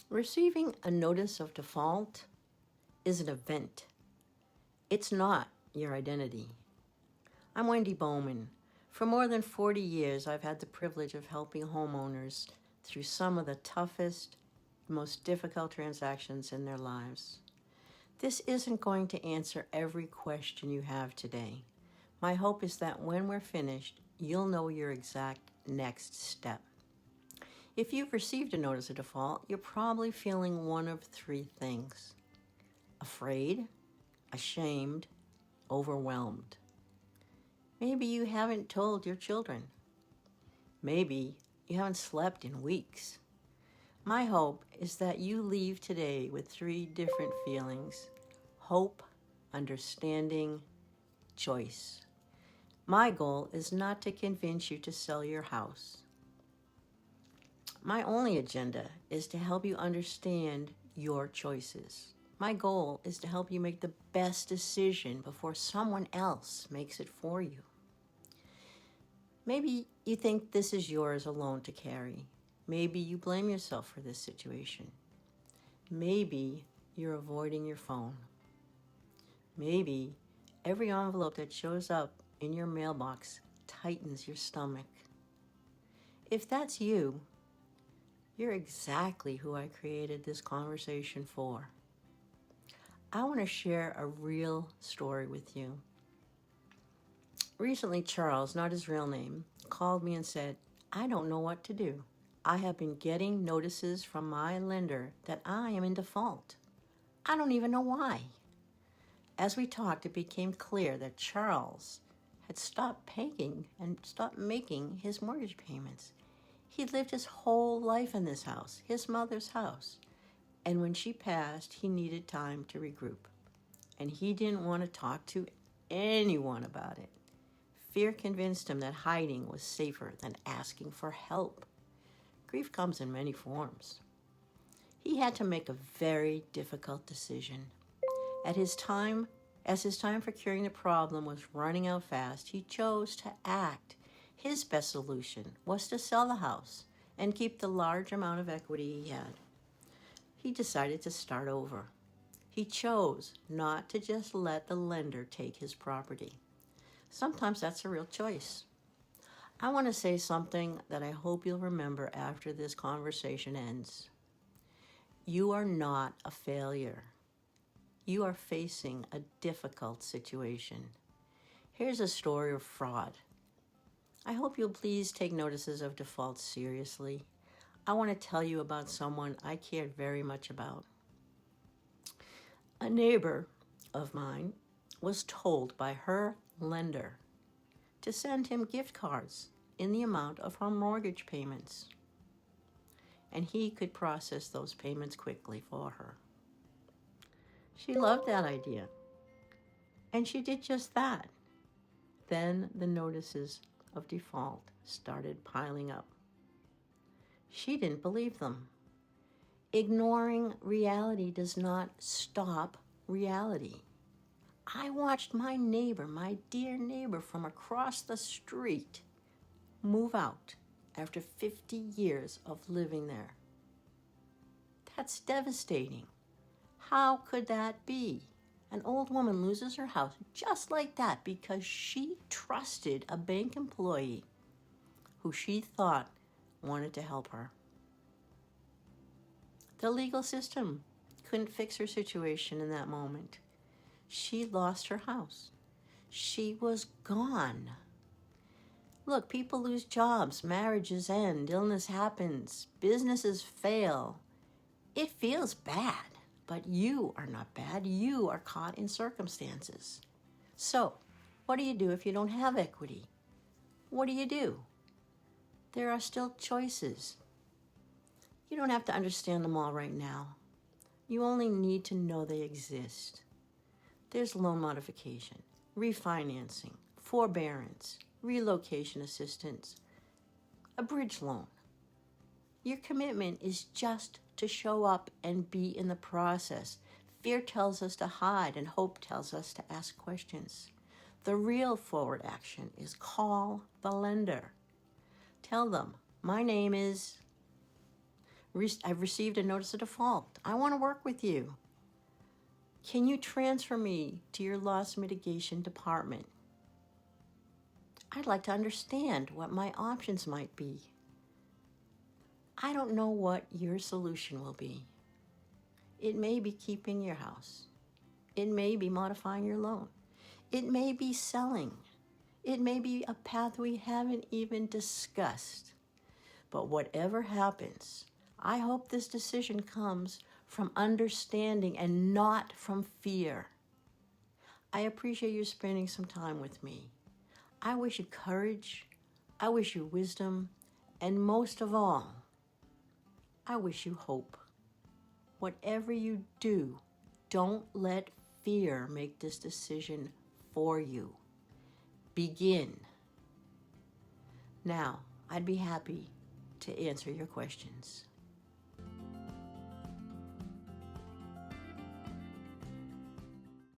Receiving a notice of default is an event. It's not your identity. I'm Wendy Bauman. For more than 40 years, I've had the privilege of helping homeowners through some of the toughest, most difficult transactions in their lives. This isn't going to answer every question you have today. My hope is that when we're finished, you'll know your exact next step. If you've received a notice of default, you're probably feeling one of three things: afraid, ashamed, overwhelmed. Maybe you haven't told your children. Maybe you haven't slept in weeks. My hope is that you leave today with three different feelings: hope, understanding, choice. My goal is not to convince you to sell your house. My only agenda is to help you understand your choices. My goal is to help you make the best decision before someone else makes it for you. Maybe you think this is yours alone to carry. Maybe you blame yourself for this situation. Maybe you're avoiding your phone. Maybe every envelope that shows up in your mailbox tightens your stomach. If that's you, you're exactly who I created this conversation for. I want to share a real story with you. Recently, Charles, not his real name, called me and said, "I don't know what to do. I have been getting notices from my lender that I am in default. I don't even know why." As we talked, it became clear that Charles had stopped paying and stopped making his mortgage payments. He lived his whole life in this house, his mother's house. And when she passed, he needed time to regroup. And he didn't want to talk to anyone about it. Fear convinced him that hiding was safer than asking for help. Grief comes in many forms. He had to make a very difficult decision. As his time for curing the problem was running out fast, he chose to act. His best solution was to sell the house and keep the large amount of equity he had. He decided to start over. He chose not to just let the lender take his property. Sometimes that's a real choice. I want to say something that I hope you'll remember after this conversation ends. You are not a failure. You are facing a difficult situation. Here's a story of fraud. I hope you'll please take notices of default seriously. I want to tell you about someone I cared very much about. A neighbor of mine was told by her lender to send him gift cards in the amount of her mortgage payments, and he could process those payments quickly for her. She loved that idea, and she did just that. Then the notices of default started piling up. She didn't believe them. Ignoring reality does not stop reality. I watched my neighbor, my dear neighbor from across the street, move out after 50 years of living there. That's devastating. How could that be? An old woman loses her house just like that because she trusted a bank employee who she thought wanted to help her. The legal system couldn't fix her situation in that moment. She lost her house. She was gone. Look, people lose jobs, marriages end, illness happens, businesses fail. It feels bad. But you are not bad. You are caught in circumstances. So, what do you do if you don't have equity? What do? There are still choices. You don't have to understand them all right now. You only need to know they exist. There's loan modification, refinancing, forbearance, relocation assistance, a bridge loan. Your commitment is just to show up and be in the process. Fear tells us to hide and hope tells us to ask questions. The real forward action is call the lender. Tell them, my name is. I've received a notice of default. I want to work with you. Can you transfer me to your loss mitigation department? I'd like to understand what my options might be. I don't know what your solution will be. It may be keeping your house. It may be modifying your loan. It may be selling. It may be a path we haven't even discussed. But whatever happens, I hope this decision comes from understanding and not from fear. I appreciate you spending some time with me. I wish you courage. I wish you wisdom. And most of all, I wish you hope. Whatever you do, don't let fear make this decision for you. Begin. Now, I'd be happy to answer your questions.